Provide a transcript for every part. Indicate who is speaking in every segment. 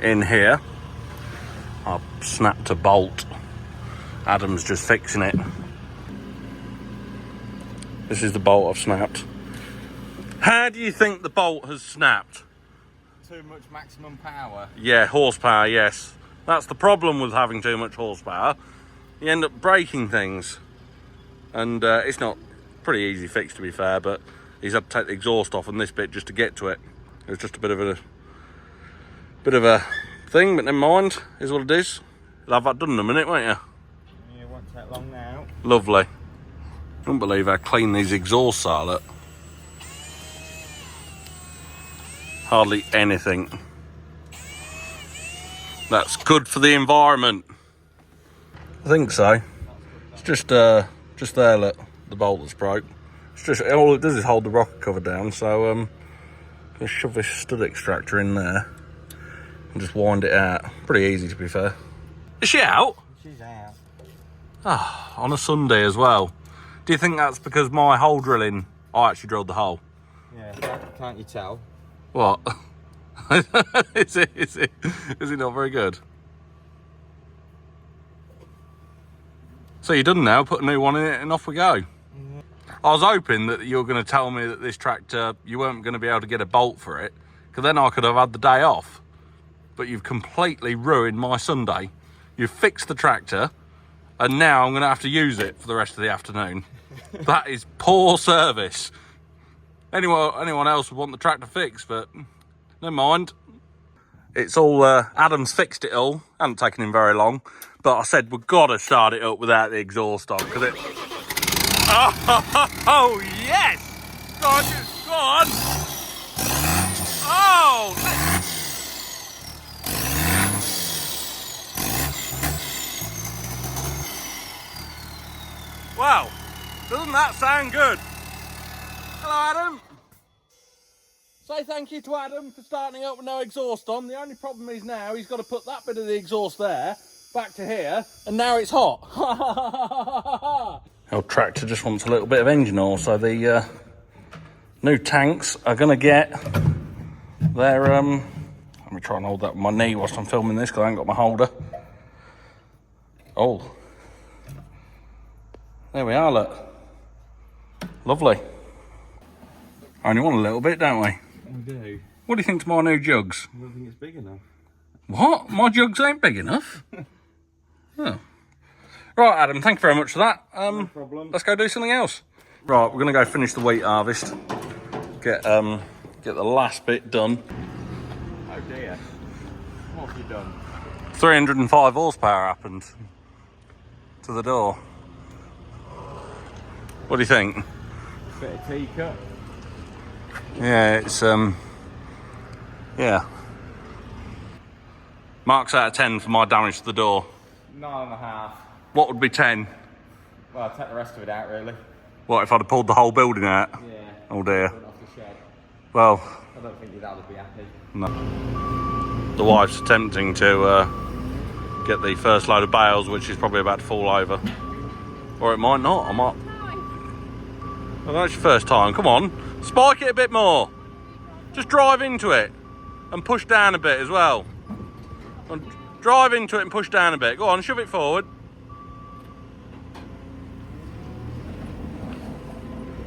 Speaker 1: in here. I've snapped a bolt. Adam's just fixing it. This is the bolt I've snapped. How do you think the bolt has snapped?
Speaker 2: Too much maximum power.
Speaker 1: Yeah, horsepower, yes. That's the problem with having too much horsepower. You end up breaking things. And it's not pretty easy fix, to be fair, but he's had to take the exhaust off on this bit just to get to it. It was just a bit of a thing, but never mind. Is what it is. You'll have that done in a minute, won't you?
Speaker 2: Yeah, it won't take long now.
Speaker 1: Lovely. I don't believe how clean these exhausts are, look. Hardly anything. That's good for the environment. I think so. It's just there, look, the bolt that's broke. It's just, all it does is hold the rocker cover down, so I'm gonna shove this stud extractor in there and just wind it out. Pretty easy, to be fair. Is she out?
Speaker 2: She's out.
Speaker 1: Ah, on a Sunday as well. Do you think that's because my hole drilling, I actually drilled the hole?
Speaker 2: Yeah, can't you tell?
Speaker 1: What? Is it not very good? So you're done now, put a new one in it and off we go. Yeah. I was hoping that you were going to tell me that this tractor, you weren't going to be able to get a bolt for it, because then I could have had the day off. But you've completely ruined my Sunday. You've fixed the tractor, and now I'm going to have to use it for the rest of the afternoon. That is poor service. Anyone else would want the tractor fixed, but never mind. It's all, Adam's fixed it all. Hasn't taken him very long. But I said, we've got to start it up without the exhaust on, because it... Oh, yes! Go on, go on! Oh! Wow, doesn't that sound good? Hello, Adam. Say thank you to Adam for starting up with no exhaust on. The only problem is now he's got to put that bit of the exhaust there, back to here, and now it's hot. Our tractor just wants a little bit of engine oil, so the new tanks are going to get their... let me try and hold that with my knee whilst I'm filming this, because I ain't got my holder. Oh. There we are, look. Lovely. Only want a little bit, don't we?
Speaker 2: We do.
Speaker 1: What do you think to my new jugs?
Speaker 2: I don't think it's big enough.
Speaker 1: What? My jugs ain't big enough? Oh. Right, Adam, thank you very much for that.
Speaker 2: No problem.
Speaker 1: Let's go do something else. Right, we're going to go finish the wheat harvest. Get the last bit done.
Speaker 2: Oh dear. What have you done?
Speaker 1: 305 horsepower happened to the door. What do you think?
Speaker 2: Bit of tea-cut.
Speaker 1: Yeah, it's yeah. Marks out of 10 for my damage to the door.
Speaker 2: 9.5.
Speaker 1: What would be 10?
Speaker 2: Well, I'll take the rest of it out, really.
Speaker 1: What, if I'd have pulled the whole building out?
Speaker 2: Yeah.
Speaker 1: Oh dear.
Speaker 2: Put it off the shed.
Speaker 1: Well,
Speaker 2: I don't think your dad would be happy.
Speaker 1: no. The wife's attempting to get the first load of bales, which is probably about to fall over. Or it might not. I might... Well, that's your first time. Come on. Spike it a bit more. Just drive into it. And push down a bit as well. And drive into it and push down a bit. Go on, shove it forward.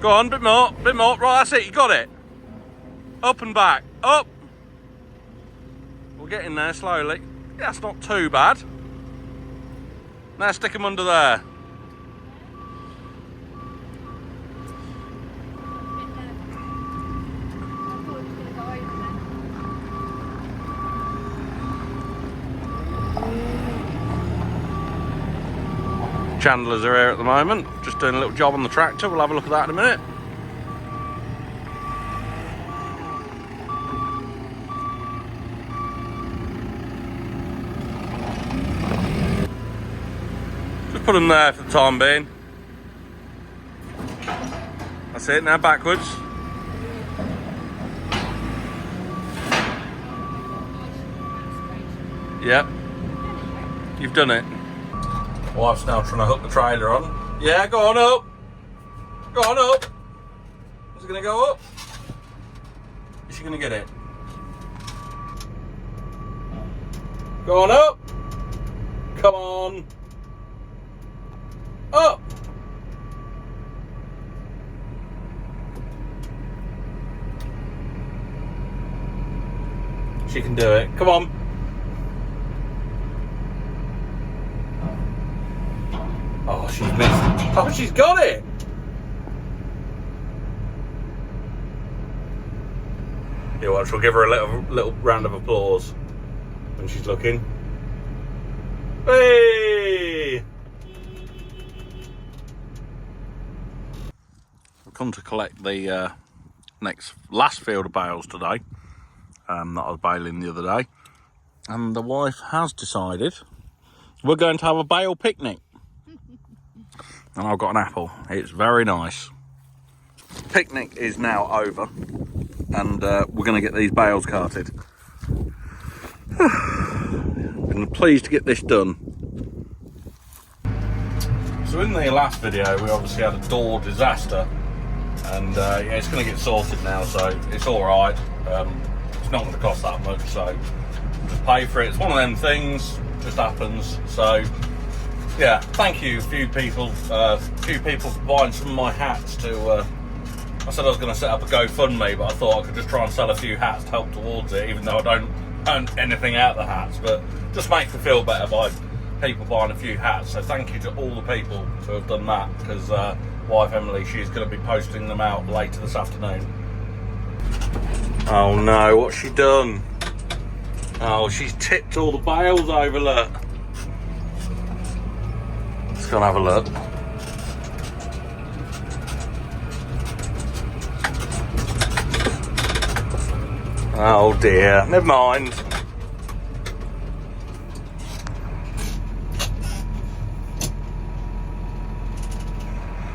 Speaker 1: Go on, bit more, bit more. Right, that's it, you got it. Up and back, up. We're getting there slowly. Yeah, that's not too bad. Now stick them under there. Chandlers are here at the moment, just doing a little job on the tractor. We'll have a look at that in a minute. Just put them there for the time being. That's it, now backwards. Yep, you've done it. Wife's now trying to hook the trailer on. Yeah, go on up. Go on up. Is it going to go up? Is she going to get it? Go on up. Come on. Up. She can do it. Come on. Oh, she's missed. Oh, she's got it. Yeah, watch. We'll give her a little round of applause when she's looking. Hey! I've come to collect the last field of bales today. That I was baling the other day, and the wife has decided we're going to have a bale picnic. And I've got an apple. It's very nice. Picnic is now over, and we're going to get these bales carted. I'm pleased to get this done. So in the last video we obviously had a door disaster, and yeah, it's going to get sorted now, so it's alright. It's not going to cost that much, so just pay for it. It's one of them things, just happens. So yeah, thank you a few people for buying some of my hats to I said I was going to set up a GoFundMe, but I thought I could just try and sell a few hats to help towards it, even though I don't earn anything out of the hats, but just makes me feel better by people buying a few hats. So thank you to all the people who have done that, because wife Emily, she's going to be posting them out later this afternoon. Oh no, what's she done? Oh, she's tipped all the bales over, look. Let's go and have a look. Oh dear, never mind.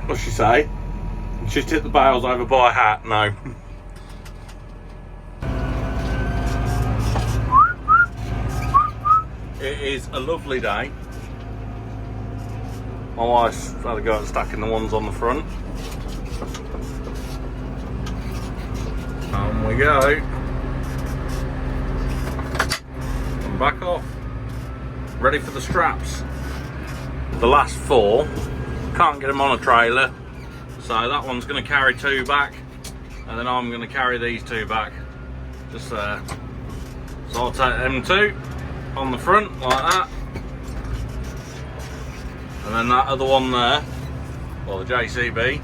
Speaker 1: What's she say? She's tipped the bales over by a hat? No. It is a lovely day. My wife's had to go out stacking the ones on the front. On we go. And back off. Ready for the straps. The last 4. Can't get them on a trailer. So that one's going to carry 2 back. And then I'm going to carry these 2 back. Just there. So I'll take them 2 on the front like that, and then that other one there, well, the JCB,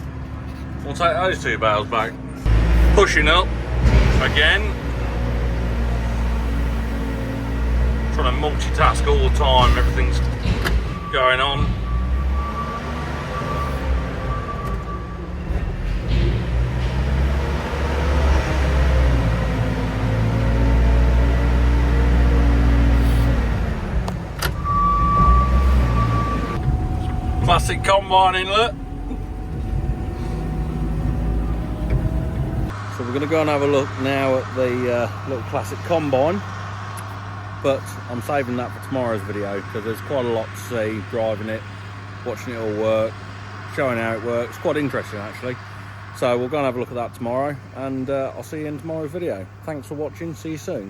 Speaker 1: we'll take those 2 bales back. Pushing up again, trying to multitask all the time, everything's going on. Classic combining, look. So we're going to go and have a look now at the little classic combine, but I'm saving that for tomorrow's video, because there's quite a lot to see, driving it, watching it all work, showing how it works. Quite interesting actually. So we'll go and have a look at that tomorrow, and I'll see you in tomorrow's video. Thanks for watching, see you soon.